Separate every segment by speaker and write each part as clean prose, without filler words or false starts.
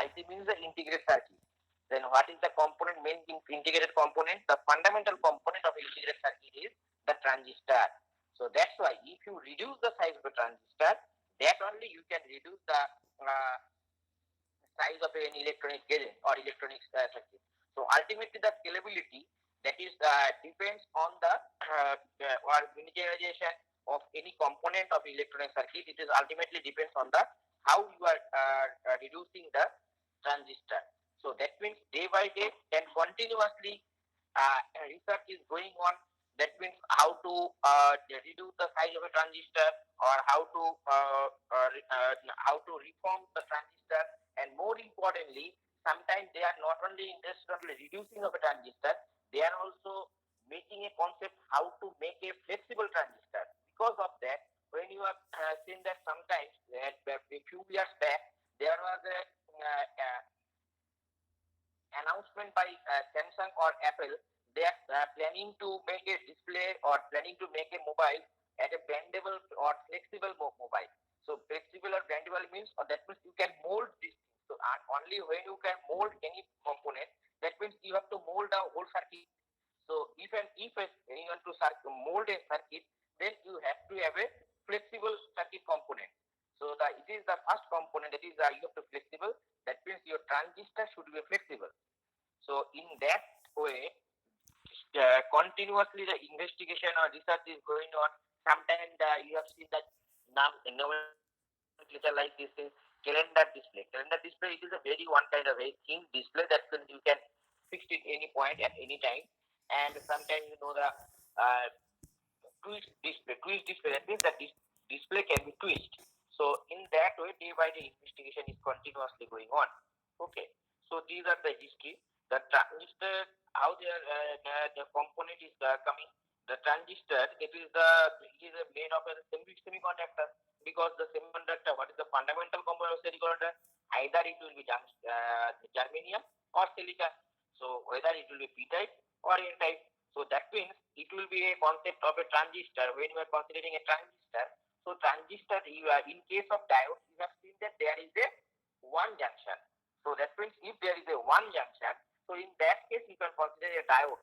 Speaker 1: IC means the integrated circuit. Then what is the component, main integrated component? The fundamental component of integrated circuit is the transistor. So that's why if you reduce the size of the transistor, that only you can reduce the size of an electronic gadget or electronic circuit. So ultimately the scalability, that is depends on the or miniaturization of any component of electronic circuit. It is ultimately depends on the how you are reducing the transistor. So that means day by day and continuously research is going on. That means how to reduce the size of a transistor, or how to reform the transistor, and more importantly, sometimes they are not only interested in reducing of a transistor, they are also making a concept how to make a flexible transistor. Because of that, when you have seen that sometimes a few years back there was a announcement by Samsung or Apple. They are planning to make a display or planning to make a mobile at a bendable or flexible mobile. So flexible or bendable means, or that means you can mold this thing. So only when you can mold any component, that means you have to mold the whole circuit. So if you want to mold a circuit, then you have to have a flexible circuit component. So it is the first component, that is you have to flexible. That means your transistor should be flexible. So in that way, continuously the investigation or research is going on. Sometimes you have seen that nomenclature like this is calendar display. Calendar display, it is a very one kind of a thin display that you can fix it any point at any time. And sometimes the uh, twist display. That means that this display can be twist. So in that way, day by day investigation is continuously going on. Okay. So these are the history. The transistor, how the component is coming. The transistor, it is made of a semiconductor, because the semiconductor, what is the fundamental component of semiconductor? Either it will be germanium or silicon. So whether it will be P type or N type. So that means it will be a concept of a transistor when you are considering a transistor. So transistor, in case of diode, you have seen that there is a one junction. So that means if there is a one junction, so in that case you can consider a diode.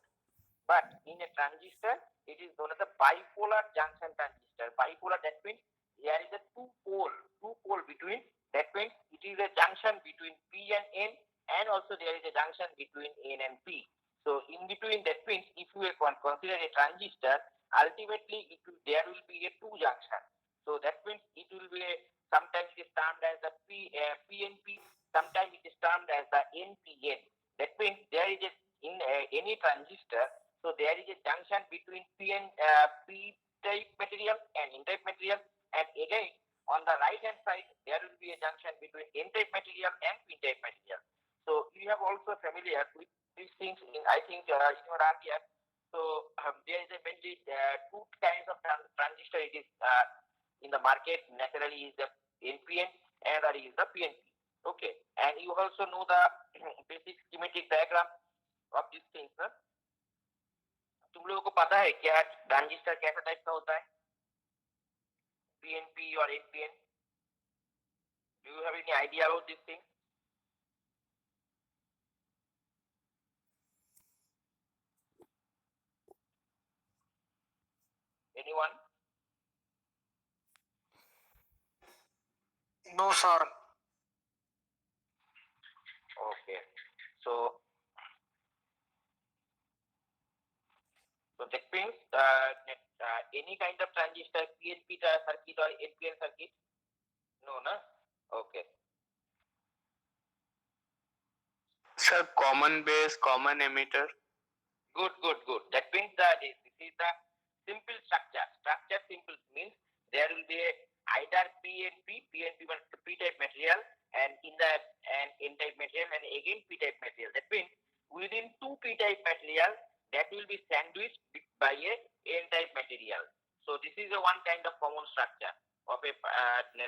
Speaker 1: But in a transistor, it is known as a bipolar junction transistor. Bipolar, that means there is a two pole between. That means it is a junction between P and N, and also there is a junction between N and P. So in between, that means if you consider a transistor, ultimately there will be a two junction. So that means it will be sometimes it is termed as the PNP, sometimes it is termed as the NPN. That means there is in any transistor, so there is a junction between P type material and N type material, and again on the right hand side there will be a junction between N type material and P type material. So you have also familiar with these things in, I think, in your area. So there is a mainly two kinds of transistor. It is in the market naturally is the NPN and that is the PNP. Okay, and you also know the basic schematic diagram of these things. तुम लोगों को पता है क्या transistor कैसा type का होता है? पीएनपी और NPN? Do you have any idea about this thing? Anyone?
Speaker 2: No, sir.
Speaker 1: Okay. So that means any kind of transistor, PNP circuit or NPN circuit? No, no? Okay.
Speaker 2: Sir, common base, common emitter.
Speaker 1: Good, good, good. That means that this is the simple structure. Structure simple means there will be either PNP means P-type material, and in the and N-type material, and again P-type material. That means within two P-type material, that will be sandwiched by a N-type material. So this is a one kind of common structure of a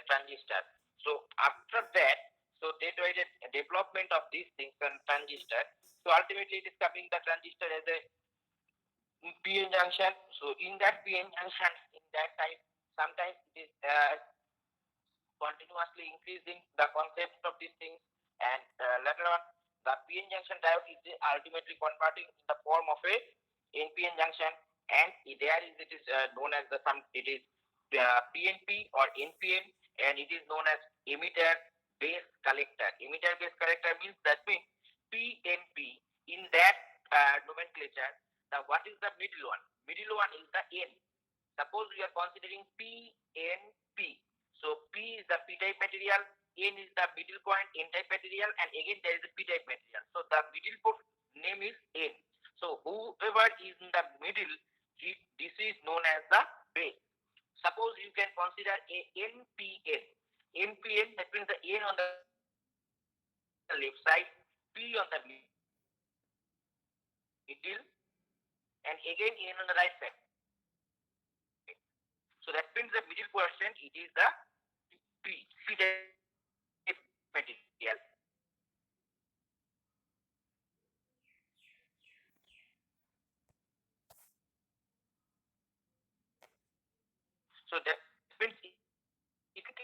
Speaker 1: transistor. So after that, so there is a development of these things on transistor. So ultimately it is coming the transistor as a PN junction. So in that PN junction, in that time, sometimes it is continuously increasing the concept of these things. and later on the PN junction diode is ultimately converting in the form of a NPN junction, and there is it is known as the some it is PNP or NPN, and it is known as emitter base collector. Emitter base collector means that means PNP in that nomenclature. Now what is the middle one? Middle one is the N. Suppose we are considering PNP. So P is the p-type material, N is the middle point n-type material, and again there is a p-type material. So the middle port name is N. So whoever is in the middle, this is known as the base. Suppose you can consider a NPN. NPN, that means the N on the left side, P on the middle, and again N on the right side. So that means the middle portion, it is the p-type material. So that means if you can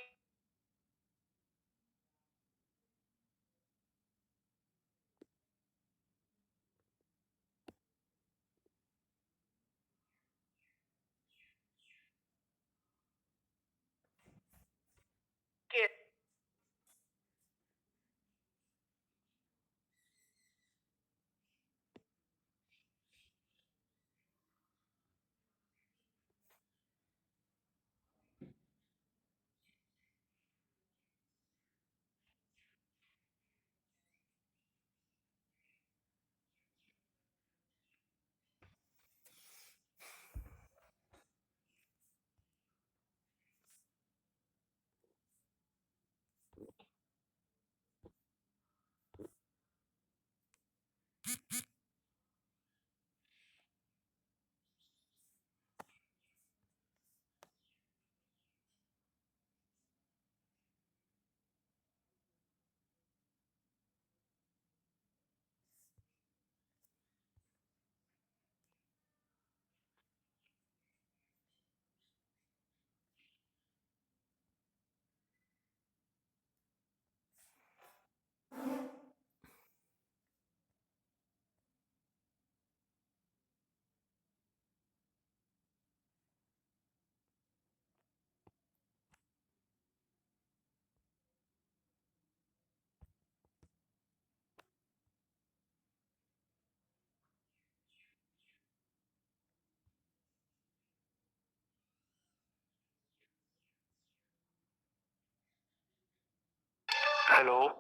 Speaker 2: Hello.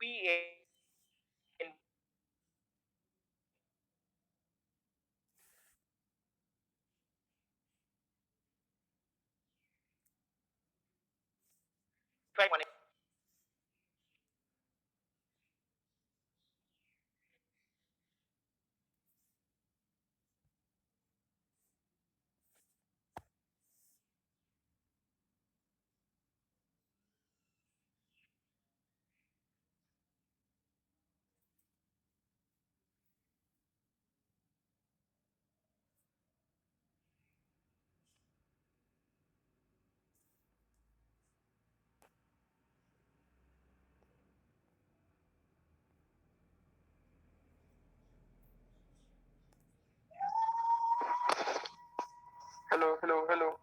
Speaker 1: PN
Speaker 2: Hello. Hello. Hello.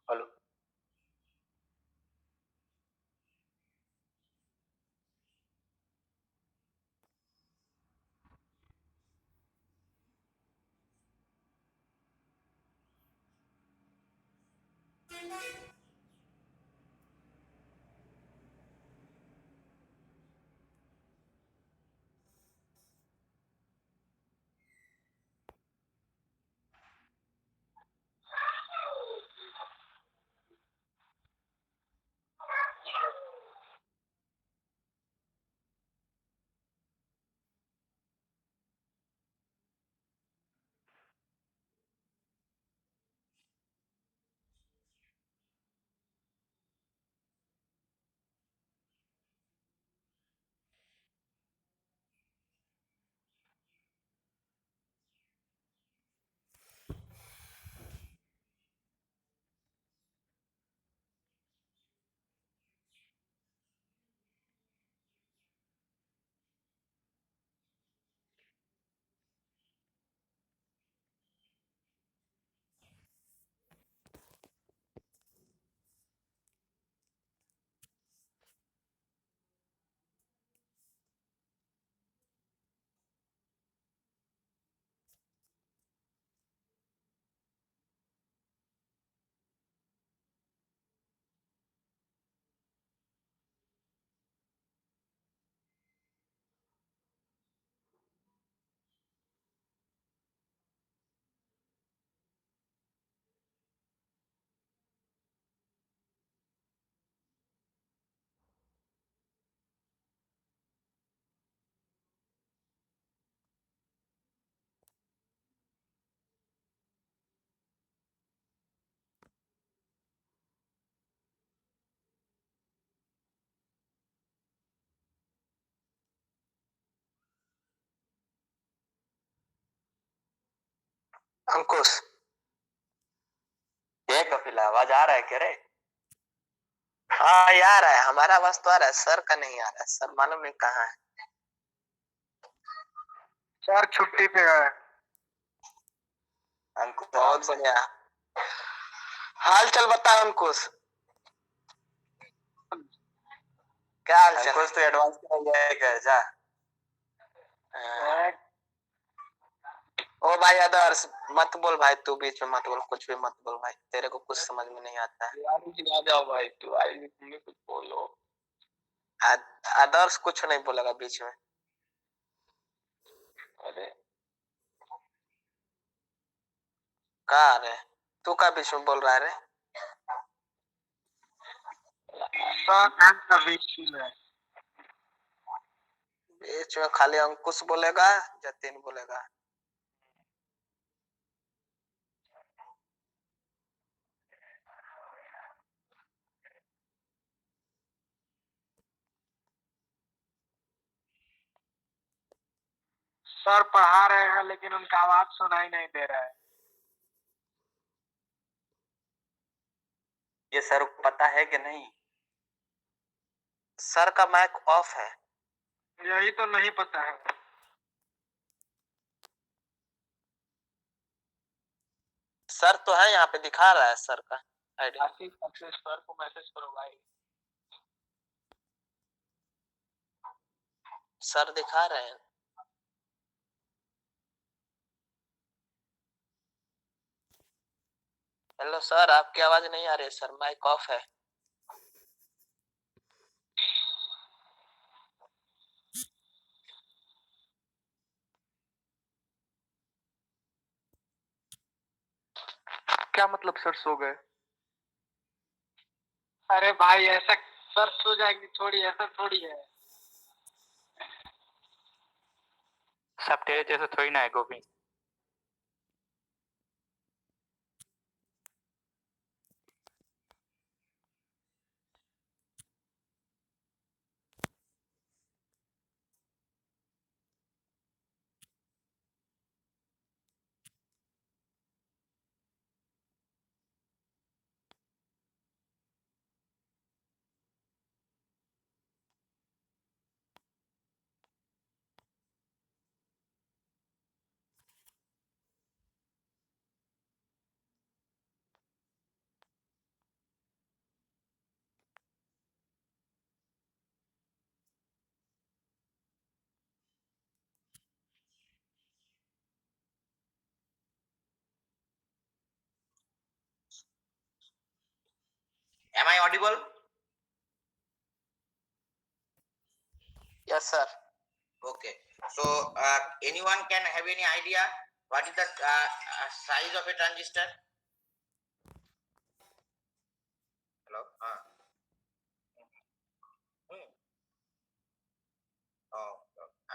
Speaker 2: Hello.
Speaker 3: Ankush, ये कपिला आवाज आ रहा है क्या रे? हाँ यार है, हमारा आवाज तो आ रहा है, सर का नहीं आ रहा है। सर मालूम नहीं कहाँ है।
Speaker 2: सर छुट्टी पे है।
Speaker 3: अंकुश बहुत बढ़िया। हाल चाल बता अंकुश। क्या हाल चाल? अंकुश तो एडवांस में गया जा। ओ भाई आदर्श मत बोल भाई, तू बीच में मत बोल, कुछ भी मत बोल भाई, तेरे को कुछ समझ में नहीं आता है।
Speaker 2: आ जाओ भाई, तू आई तुम्हें कुछ बोलो।
Speaker 3: आदर्श कुछ नहीं बोलेगा बीच में।
Speaker 2: अरे
Speaker 3: कहा रे तू का बीच में बोल रहा है रे?
Speaker 2: सर बीच में
Speaker 3: बीच में खाली अंकुश बोलेगा, जतिन बोलेगा।
Speaker 2: सर पढ़ा रहे हैं लेकिन उनका आवाज सुनाई नहीं दे रहा है।
Speaker 3: ये सर को पता है कि नहीं? सर का माइक ऑफ है।
Speaker 2: यही तो नहीं पता है।
Speaker 3: सर तो है यहाँ पे, दिखा रहा है सर का आईडी।
Speaker 2: सर को मैसेज करो भाई।
Speaker 3: सर दिखा रहे हैं। हेलो सर, आपकी आवाज नहीं आ रही है सर, माइक ऑफ है।
Speaker 2: क्या मतलब सर सो गए? अरे भाई ऐसा सर सो जाएंगे थोड़ी, ऐसा थोड़ी है।
Speaker 4: सब तेरे जैसे थोड़ी ना है गोपी।
Speaker 1: Am I audible?
Speaker 3: Yes, sir.
Speaker 1: Okay. So anyone can have any idea what is the size of a transistor? Hello.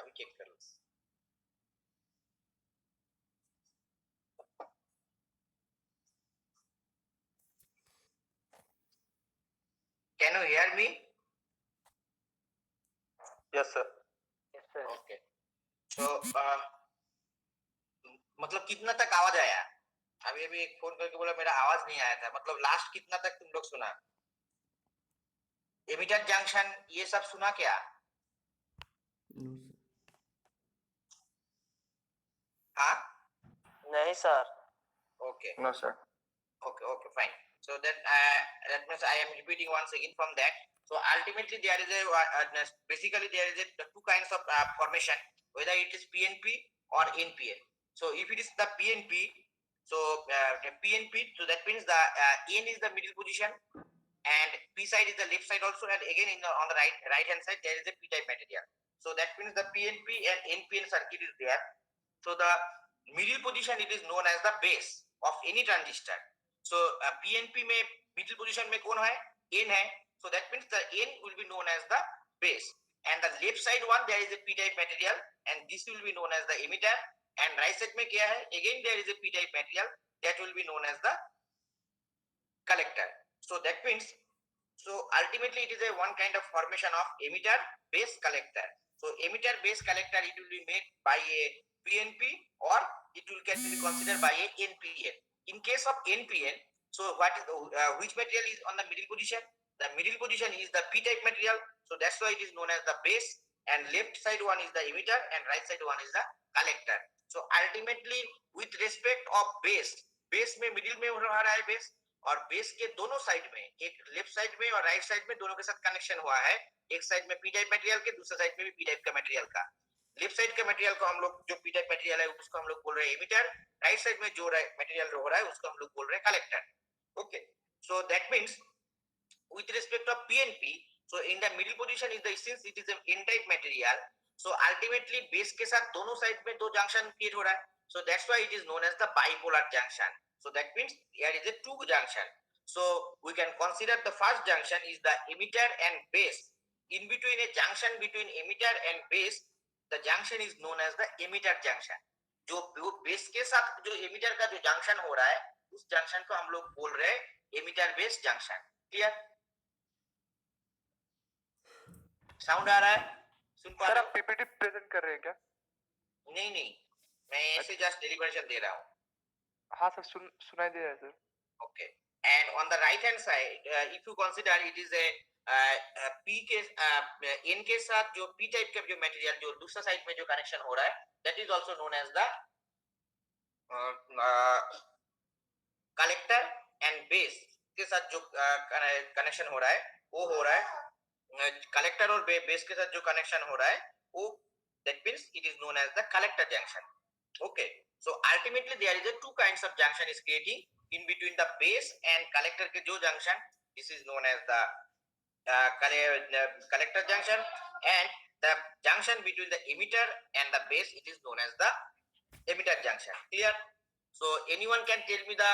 Speaker 1: अभी चेक कर लो. Can you hear me?
Speaker 3: Yes, sir.
Speaker 2: Yes, sir.
Speaker 1: Okay. So मतलब कितना तक आवाज आया? अभी अभी एक फोन करके बोला मेरा आवाज नहीं आया था. मतलब लास्ट कितना तक तुम लोग सुना? एमिटर जंक्शन ये सब सुना क्या? हाँ?
Speaker 3: नहीं sir.
Speaker 1: Okay.
Speaker 3: No, sir.
Speaker 1: Okay, fine. So that means I am repeating once again from that. So ultimately there is basically there is two kinds of formation, whether it is PNP or NPN. So if it is the PNP, so the PNP, so that means the N is the middle position and P side is the left side also, and again on the right hand side there is a P type material. So that means the PNP and NPN circuit is there. So the middle position it is known as the base of any transistor. So PNP में middle position में कौन है? N है. So that means the N will be known as the base, and the left side one there is a P type material, and this will be known as the emitter. And right side में क्या है? Again there is a P type material that will be known as the collector. So that means, so ultimately it is a one kind of formation of emitter base collector. So emitter base collector it will be made by a PNP or it will can be considered by a NPN. In case of NPN, so what is which material is on the middle position? The middle position is the P type material. So that's why it is known as the base, and left side one is the emitter and right side one is the collector. So ultimately with respect of base में middle में हो रहा है base, और base के दोनों side में, एक लेफ्ट साइड में और राइट साइड में दोनों के साथ कनेक्शन हुआ है. एक साइड में पी टाइप मटेरियल के, दूसरे साइड में भी पी टाइप का मटेरियल का. लेफ्ट साइड के मटेरियल को हम लोग जो पी टाइप मटेरियल है उसको हम लोग बोल रहे हैं एमिटर. राइट साइड में जो मटेरियल हो रहा है उसको हम लोग बोल रहे हैं collector. Okay, so that means with respect of PNP, so in the middle position is the, since it is an N type material, so ultimately base के साथ दोनों साइड में दो जंक्शन क्रिएट हो रहा है. So that's why it is known as the bipolar junction. So that means here is a two junction. So we can consider the first junction is the emitter and base. In between a junction between emitter and base, the junction is known as the emitter junction. जो base के साथ जो emitter का जो junction हो रहा है उस जंक्शन को हम लोग बोल रहे हैं emitter base junction. Clear? Sound आ रहा है? सुन पा रहे हो?
Speaker 4: पीपीटी प्रेजेंट कर रहे हैं क्या?
Speaker 1: नहीं, मैं ऐसे जस्ट डेलिब्रेशन दे रहा हूँ.
Speaker 4: हाँ सर, सुनाई दे रहा है sir.
Speaker 1: Okay. And on the right hand side, if you consider it is a P के N के साथ जो P type का जो मटेरियल जो दूसरा साइड में जो कनेक्शन हो रहा है, that is also known as the collector, and base के साथ जो कनेक्शन हो रहा है वो हो रहा है कलेक्टर और बेस के साथ जो कनेक्शन हो रहा है वो, that means it is known as the collector junction. Okay, so ultimately there is a two kinds of junction is creating in between the base and collector के जो junction, this is known as the collector junction, and the junction between the emitter and the base it is known as the emitter junction. Clear? So anyone can tell me the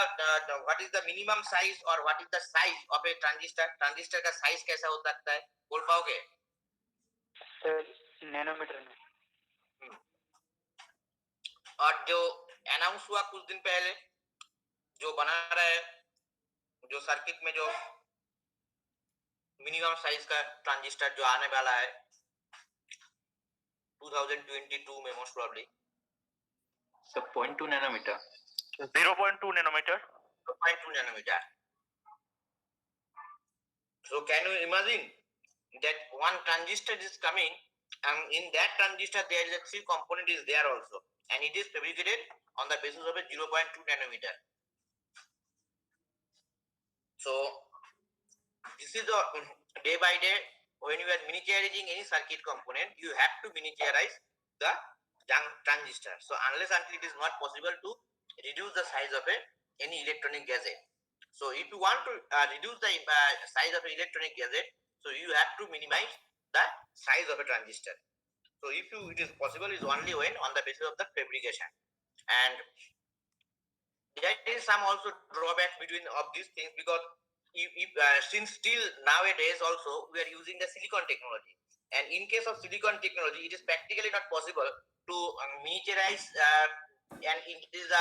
Speaker 1: what is the minimum size or what is the size of a transistor? Transistor का size कैसा हो सकता है, बोल पाओगे?
Speaker 2: Nanometre में.
Speaker 1: और जो अनाउंस हुआ कुछ दिन पहले जो बना रहा है जो सर्किट में जो मिनिमम साइज का ट्रांजिस्टर जो आने वाला है 2022 में most probably,
Speaker 4: So 0.2 nanometer. 0.2 nanometer.
Speaker 1: 0.2 nanometer. So can you imagine that one transistor is coming, and in that transistor there is a three component is there also, and it is fabricated on the basis of a 0.2 nanometer. So this is the day by day when you are miniaturizing any circuit component, you have to miniaturize the transistor. So unless until it is not possible to reduce the size of any electronic gadget. So if you want to reduce the size of an electronic gadget, so you have to minimize the size of a transistor. So if it is possible, is only when on the basis of the fabrication. And there is some also drawbacks between of these things, because since still nowadays also we are using the silicon technology, and in case of silicon technology it is practically not possible to miniaturize and increase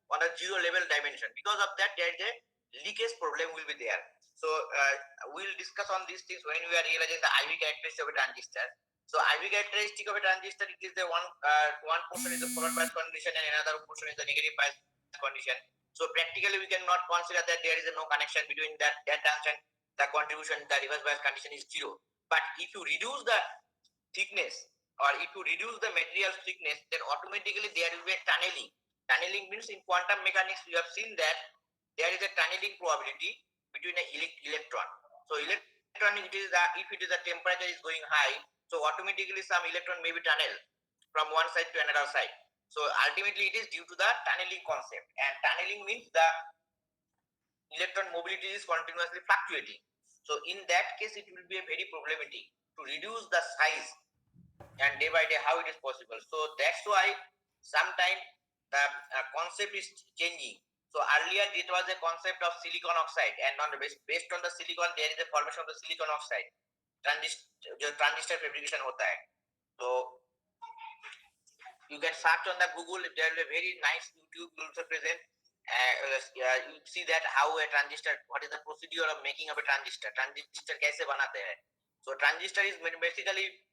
Speaker 1: on a zero level dimension. Because of that, there is a leakage problem will be there. So we'll discuss on these things when we are realizing the IV characteristic of a transistor. So IV characteristic of a transistor, it is the one portion is the forward bias condition and another portion is the negative bias condition. So practically we cannot consider that there is no connection between that junction. The contribution, the reverse bias condition is zero. But if you reduce the thickness, or if you reduce the material thickness, then automatically there will be a tunneling. Tunneling means in quantum mechanics we have seen that there is a tunneling probability between an electron. So electron, it is if it is the temperature is going high, so automatically some electron may be tunneled from one side to another side. So ultimately it is due to the tunneling concept, and tunneling means the electron mobility is continuously fluctuating. So in that case it will be a very problematic to reduce the size, and day by day how it is possible. So that's why sometimes the concept is changing. So earlier it was a concept of silicon oxide, and based on the silicon there is a formation of the silicon oxide. Transistor fabrication hota hai. So you can search on the Google, there will be a very nice YouTube also present. You see that how a transistor, what is the procedure of making of a transistor kaise banate hai. So transistor is basically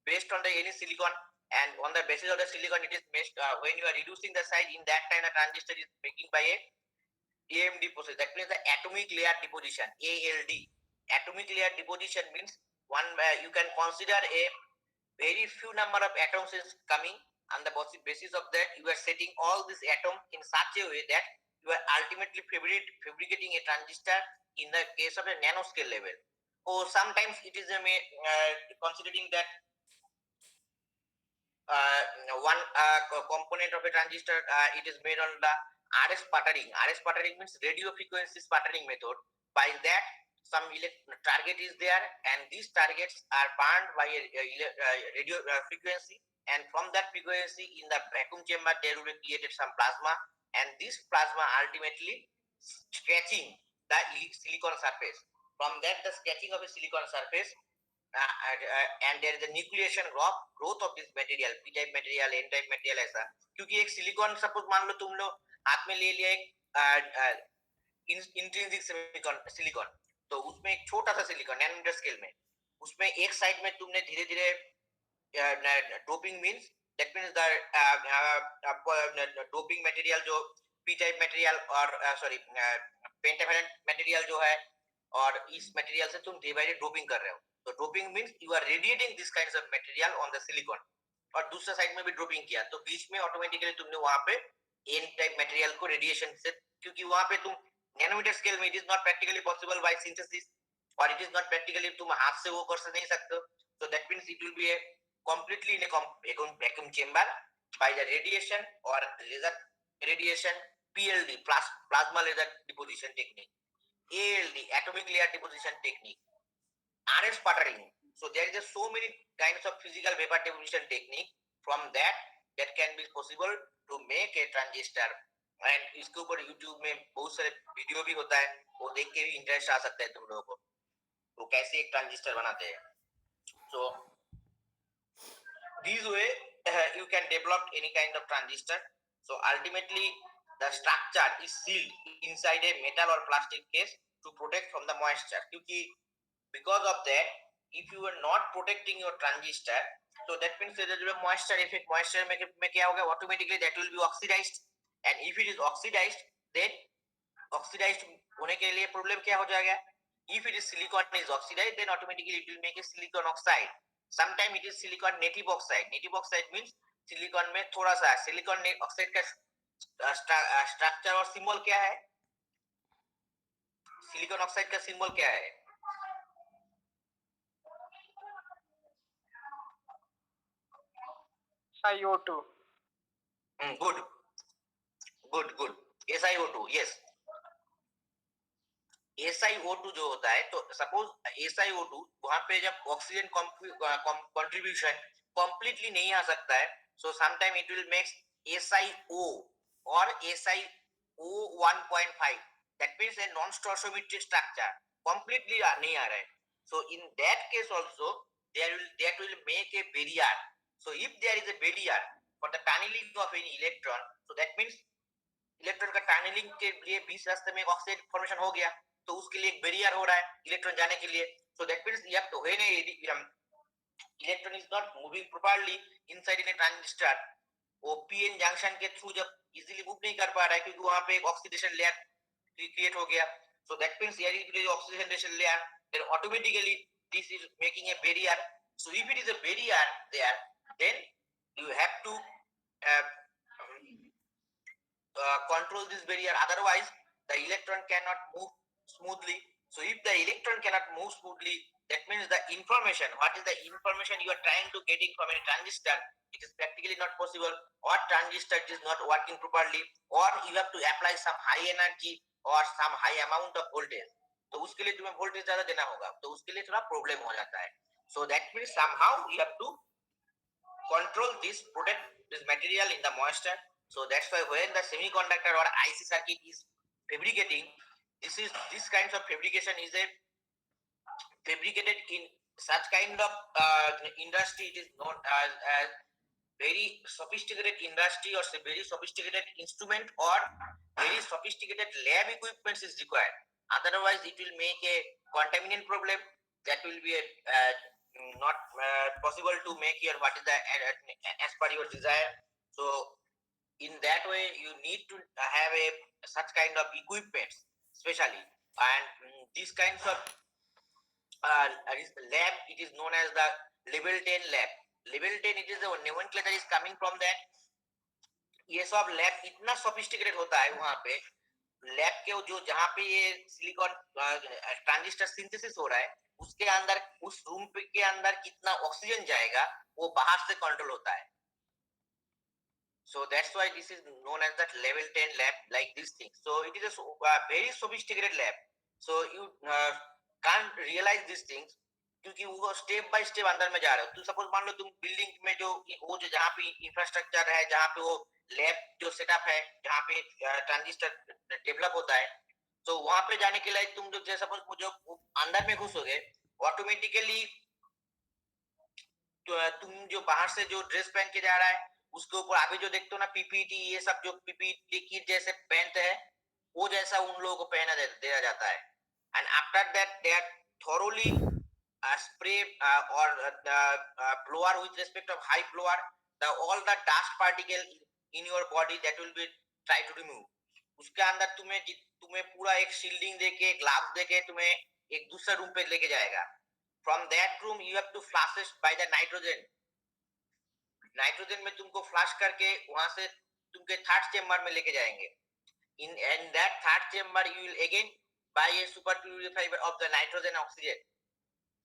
Speaker 1: based on the any silicon, and on the basis of the silicon it is based when you are reducing the size, in that time a transistor is making by a AMD process. That means the atomic layer deposition, ALD. Atomic layer deposition means one you can consider a very few number of atoms is coming. On the basis of that, you are setting all these atoms in such a way that you are ultimately fabricating a transistor in the case of a nanoscale level. Or sometimes it is considering that one component of a transistor, it is made on the RS sputtering. RS sputtering means radio frequency sputtering method. By that, some target is there, and these targets are burned by a radio frequency, and from that frequency in the vacuum chamber there will be created some plasma, and this plasma ultimately scratching the silicon surface. From that, the scratching of a silicon surface, and there is a nucleation growth of this material, p type material, n type material ऐसा. क्योंकि एक silicon suppose मान लो तुम लोग हाथ में ले लिया एक इंट्रिंसिक सिलिकॉन, तो उसमें एक छोटा सा सिलिकॉन नैनोमीटर स्केल में, उसमें एक साइड में तुमने धीरे धीरे doping means that means the doping material जो पी टाइप मटेरियल और सॉरी पेंटावैलेंट मटेरियल जो है, और इस मटेरियल से तुम धीरे धीरे डोपिंग कर रहे हो. तो doping means you are radiating this kinds of material on the silicon, और दूसरा साइड में भी डोपिंग किया, तो बीच में ऑटोमेटिकली तुमने वहां पे एन टाइप मटेरियल को रेडिएशन से, क्योंकि वहां पे तुम नैनोमीटर स्केल में it is not practically possible by synthesis, और इट इज नॉट प्रैक्टिकली तुम हाथ से वो कर नहीं सकते. So that means it will be a completely in a vacuum chamber by the radiation or laser radiation, PLD, plasma laser deposition technique, ALD, atomic layer deposition technique, RS sputtering. So there is so many kinds of physical vapor deposition technique. From that can be possible to make a transistor. And इसके ऊपर YouTube में बहुत सारे video भी होता है, वो देख के भी इंटरेस्ट आ सकता है तुम लोगों को, तो कैसे एक ट्रांजिस्टर बनाते हैं. So this way you can develop any kind of transistor. So ultimately the structure is sealed inside a metal or plastic case to protect from the moisture. Because of that, if you are not protecting your transistor, so that means there will be moisture effect. Moisture में क्या होगा, automatically that will be oxidized, and if it is oxidized, then oxidized होने के लिए problem क्या हो जाएगा. If it is silicon is oxidized, then automatically it will make a silicon oxide. Sometimes it is silicon native oxide. Native oxide means silicon में थोड़ा सा silicon oxide का स्ट्रक्चर और सिंबल क्या है. सिलिकॉन ऑक्साइड का सिंबल क्या है.
Speaker 2: SiO2.
Speaker 1: Good. SiO2. Yes. SiO2 जो होता है, तो सपोज SiO2 वहां पे जब ऑक्सीजन कंट्रीब्यूशन कंप्लीटली नहीं आ सकता है, so sometime it will make SiO or SiO 1.5, that means a non-stoichiometric structure completely नहीं आ रहा है. So in that case also that will make a barrier. So if there is a barrier for the tunneling of any electron, so that means electron का tunnelling के लिए बीच रास्ते में oxygen formation हो गया, तो उसके लिए एक बैरियर हो रहा है इलेक्ट्रॉन जाने के लिए. So that means you have to when electron is not moving properly inside in a transistor, वो पीएन जंक्शन के थ्रू जब इजीली मूव नहीं कर पा रहा है क्योंकि वहां पे एक ऑक्सीडेशन लेयर क्रिएट हो गया. So that means here is oxidation layer, then automatically this is making a barrier. So if it is a barrier there, then you have to control this barrier, otherwise the electron cannot move smoothly. So if the electron cannot move smoothly, that means the information, what is the information you are trying to getting from a transistor, it is practically not possible, or transistor is not working properly, or you have to apply some high energy or some high amount of voltage. तो उसके लिए तुम्हें voltage ज्यादा देना होगा, तो उसके लिए थोड़ा प्रॉब्लम हो जाता है. So that means somehow you have to control this, protect this material in the moisture. So that's why when the semiconductor or IC circuit is fabricating, this kinds of fabrication is a fabricated in such kind of industry. It is known as very sophisticated industry, or say very sophisticated instrument, or very sophisticated lab equipment is required. Otherwise, it will make a contaminant problem. That will be a not possible to make here what is the as per your desire. So in that way you need to have a such kind of equipment specially, and these kinds of lab, it is known as the level 10 lab. Level 10, it is the nomenclature is coming from that. ये सब lab इतना sophisticated होता है वहां पे, lab के जो जहां पे ये सिलिकॉन ट्रांजिस्टर सिंथेसिस हो रहा है, उसके अंदर उस रूम के अंदर कितना ऑक्सीजन जाएगा वो बाहर से कंट्रोल होता है. So that's why this is known as that level 10 lab, like this thing. So it is a very sophisticated lab. So you can't realize these things क्योंकि वो स्टेप बाय स्टेप अंदर में जा रहे हो. तो सपोज मान लो तुम बिल्डिंग में जो वो जो जहाँ पे इंफ्रास्ट्रक्चर है, जहाँ पे वो लैब जो सेटअप है, जहाँ पे ट्रांजिस्टर डेवलप होता है, तो वहां पे जाने के लिए तुम जो सपोज जो अंदर में घुसोगे, ऑटोमेटिकली तुम जो बाहर से जो ड्रेस पहन के जा रहा है उसके ऊपर अभी जो देखते हो ना पीपीटी, ये सब जो पीपीटी किट जैसे पहनते हैं, वो जैसा उन लोगों को पहना दिया जाता है. And after that they are thoroughly spray or blower with respect of high blower, all the dust particle in your body that will be try to remove. उसके अंदर तुम्हें पूरा एक शील्डिंग देके, ग्लास देके तुम्हें एक दूसरा रूम पे लेके जाएगा. From that room you have to flush it by the nitrogen. Nitrogen में तुमको फ्लश करके वहां से तुमके थर्ड चेम्बर में लेके जाएंगे. in that third chamber you will again buy a super purifier of the nitrogen oxygen.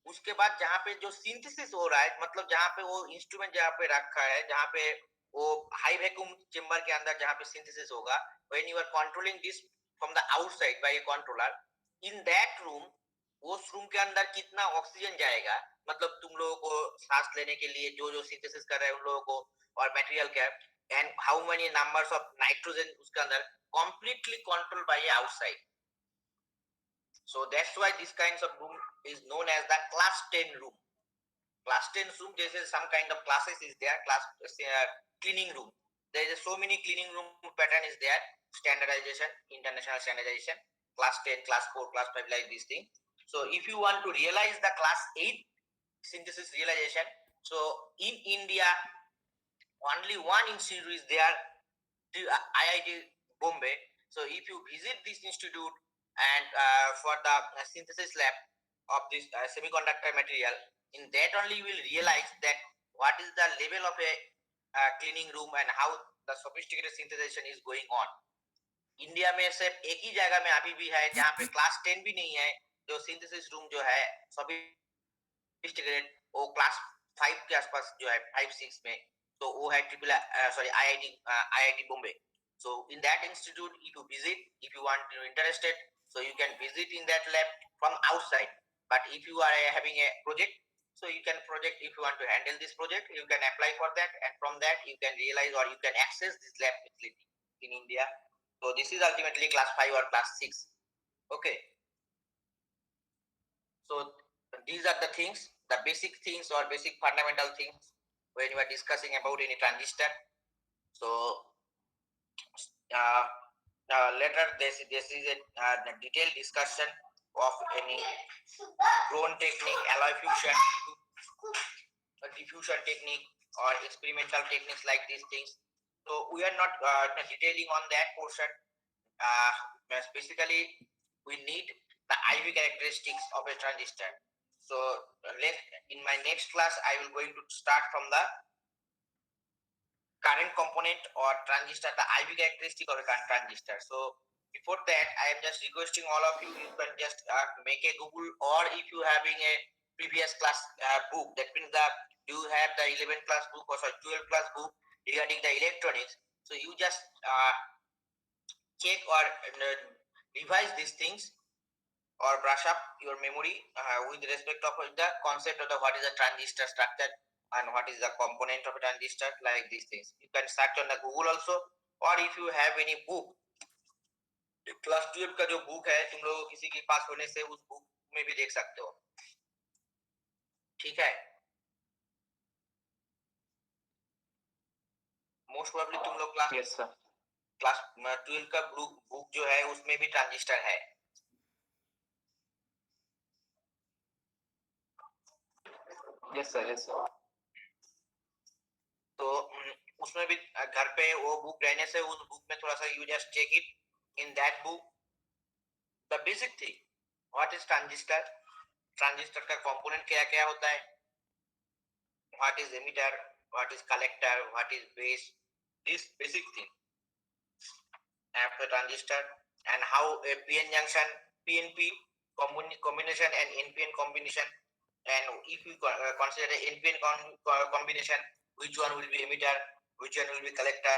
Speaker 1: उसके बाद जहाँ पे जो सिंथेसिस हो रहा है, मतलब जहाँ पे वो इंस्ट्रूमेंट जहाँ पे रखा है, जहाँ पे वो हाई वैक्यूम चेम्बर के अंदर जहाँ पे सिंथेसिस होगा, when you are controlling this from the outside by a controller, in that room, उस रूम के अंदर कितना ऑक्सीजन जाएगा, मतलब तुम लोगों को सांस लेने के लिए जो सिंथेसिस कर रहे हैं उन लोगों को, और मटेरियल क्या, and how many numbers of nitrogen उसके अंदर, completely controlled by outside. So that's why this kinds of room is known as the class 10 room. Class 10 room, there is some kind of classes is there. Class cleaning room. There is so many cleaning room pattern is there. Standardization, international standardization. Class 10, class 4, class 5, like this thing. So if you want to realize the class 8 synthesis realization, so in India, only one institute is there, IIT Bombay. So if you visit this institute and for the synthesis lab of this semiconductor material, in that only you will realize that what is the level of a cleaning room and how the sophisticated synthesization is going on. India में सिर्फ एक ही जगह में अभी भी है जहाँ पे क्लास 10 भी नहीं है, जो सिंथेसिस रूम जो है sophisticated, वो क्लास 5 के आसपास जो है 5-6 में, तो वो है IIT Bombay. So in that institute, if you visit, if you want, you're interested, So you can visit in that lab from outside. But if you are having a project, so you can project, if you want to handle this project, you can apply for that, and from that you can realize or you can access this lab facility in India. So this is ultimately class 5 or class 6. Okay. So these are the things, the basic things or basic fundamental things when you are discussing about any transistor. So later this is a detailed discussion of any drone technique, alloy fusion, diffusion technique, or experimental techniques like these things. So we are not detailing on that portion. Basically, we need the IV characteristics of a transistor. So in my next class, I will going to start from the current component or transistor, the IV characteristic of a current transistor. So before that, I am just requesting all of you, you can just make a Google, or if you having a previous class book, that means you have the 11th class book or 12th class book regarding the electronics. So you just check or revise these things or brush up your memory with respect of the concept of what is a transistor structure and what is the component of a transistor, like these things. You can search on the Google also, or if you have any book, class 12 का जो book है तुम लोग किसी के पास होने से उस बुक में भी देख सकते हो, ठीक है। मोस्ट प्रोबेबली तुम लोग क्लास 12 का बुक जो है उसमें भी ट्रांजिस्टर है।
Speaker 4: Yes sir.
Speaker 1: तो उसमें भी घर पे वो बुक रहने से उस बुक में थोड़ा सा you just check it in that book the basic thing what is transistor, transistor का कंपोनेंट क्या क्या होता है, what is emitter, what is collector, what is base, this basic thing after transistor, and how a PN junction, PNP combination and NPN combination, and if you consider a NPN combination, which one will be emitter, which one will be collector,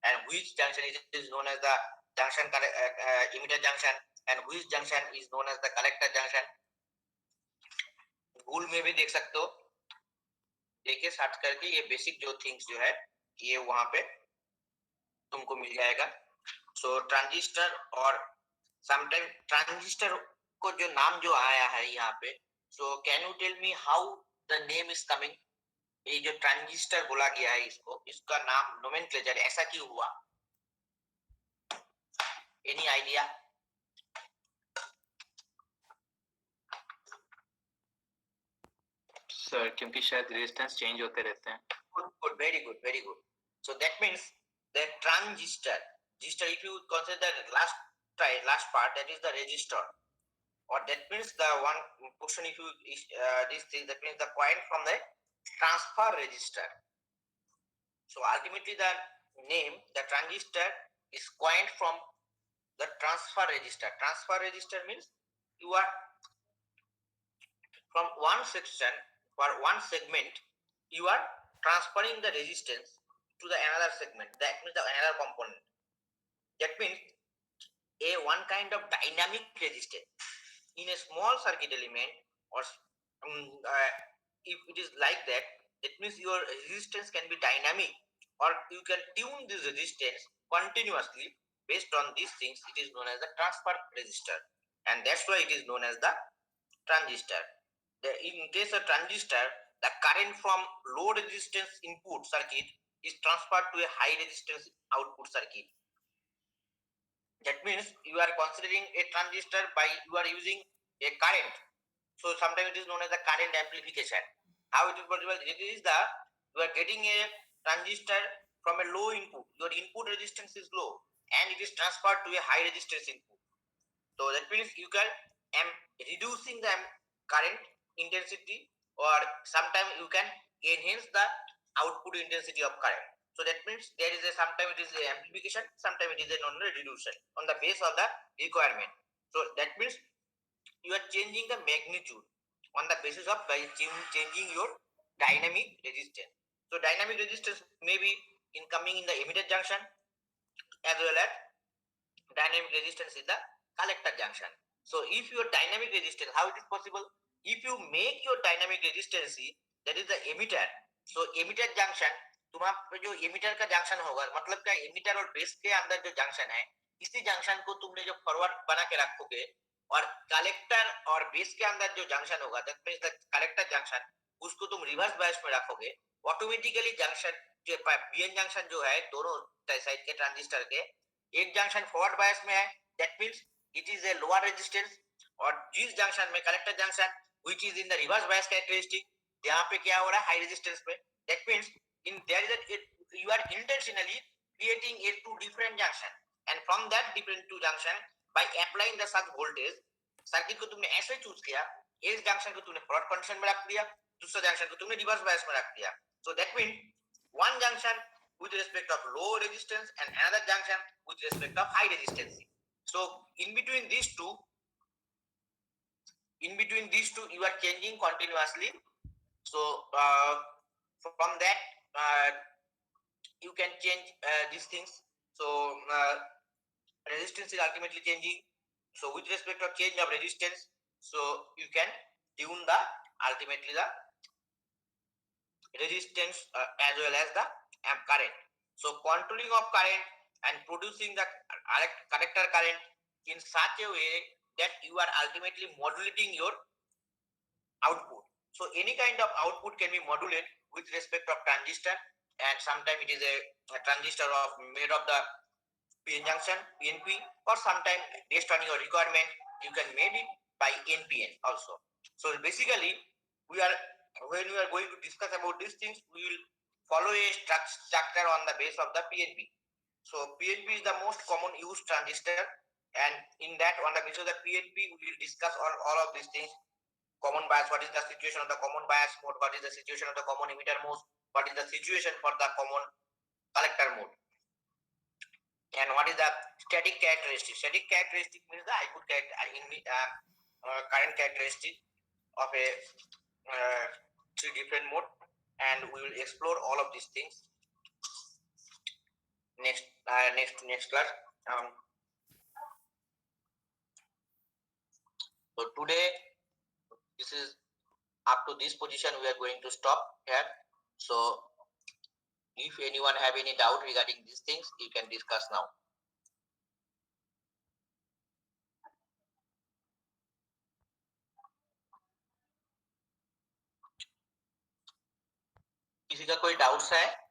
Speaker 1: and which junction is known as the junction emitter junction, and which junction is known as the collector junction. Google में भी देख सकते हो, देखिए search करके ये basic जो things जो है ये वहां पे तुमको मिल जाएगा। सो ट्रांजिस्टर और समटाइम ट्रांजिस्टर को जो नाम जो आया है यहाँ पे, so can you tell me how the name is coming, ये जो ट्रांजिस्टर बोला गया है इसको, इसका नाम नोमेनक्लेचर ऐसा क्यों हुआ, एनी आइडिया?
Speaker 4: सर क्योंकि शायद रेजिस्टेंस चेंज होते रहते हैं।
Speaker 1: Good, very good, very good. So that means the transistor, if you consider the last part, that is the resistor, or that means the one portion, if you this thing, that means the point from the transfer resistor. So ultimately the name, the transistor is coined from the transfer resistor. Transfer resistor means you are from one section or one segment, you are transferring the resistance to the another segment, that means the another component. That means a one kind of dynamic resistance in a small circuit element, or if it is like that, it means your resistance can be dynamic, or you can tune this resistance continuously based on these things. It is known as the transfer resistor, and that's why it is known as the transistor. In case of transistor, the current from low resistance input circuit is transferred to a high resistance output circuit. That means you are considering a transistor by you are using a current. So sometimes it is known as the current amplification. How it is possible? It is the you are getting a transistor from a low input. Your input resistance is low, and it is transferred to a high resistance input. So that means you can reducing the current intensity, or sometimes you can enhance the output intensity of current. So that means there is a sometimes it is a amplification, sometimes it is a non-reduction on the base of the requirement. So that means you are changing the magnitude on the basis of by changing your dynamic resistance. So dynamic resistance may be incoming in the emitter junction, as well as dynamic resistance is the collector junction. So if your dynamic resistance, how it is possible? If you make your dynamic resistance, that is the emitter. So emitter junction, तुम्हारा जो emitter का junction होगा, मतलब क्या emitter और base के अंदर जो junction है, इसी junction को तुमने जो forward बना के रखोगे और collector और base के अंदर जो junction होगा, that means the collector junction, उसको तुम reverse bias में रखोगे, automatically junction जो PN junction जो है दोनों साइड के ट्रांजिस्टर के, एक junction forward bias में है, that means it is a lower resistance, और जिस junction में collector junction which is in the reverse bias characteristic, यहाँ पे क्या हो रहा है हाई रेजिस्टेंस पे, that means in there is a you are intentionally creating a two different junction, and from that different two junction by applying the such voltage, circuit को तुमने ऐसे चूज किया, इस जंक्शन को तुमने फॉरवर्ड कंडीशन में रख दिया, दूसरा जंक्शन को तुमने रिवर्स बायस में रख दिया. So that means one junction with respect of low resistance and another junction with respect of high resistance. So in between these two you are changing continuously. So from that you can change these things. So resistance is ultimately changing. So with respect of change of resistance, so you can tune the ultimately the resistance as well as the amp current. So controlling of current and producing the collector current in such a way that you are ultimately modulating your output. So any kind of output can be modulated with respect of transistor, and sometimes it is a transistor of made of the PN junction, PNP, or sometimes based on your requirement, you can made it by NPN also. So basically, when we are going to discuss about these things, we will follow a structure on the base of the PNP. So PNP is the most common used transistor, and in that on the basis of the PNP, we will discuss all of these things. Common bias, what is the situation of the common bias mode, what is the situation of the common emitter mode, what is the situation for the common collector mode, and what is the static characteristic. Static characteristic means the output current characteristic of a three different mode, and we will explore all of these things next class. So today this is up to this position, we are going to stop here. So if anyone have any doubt regarding these things, you can discuss now. किसी का कोई doubts है?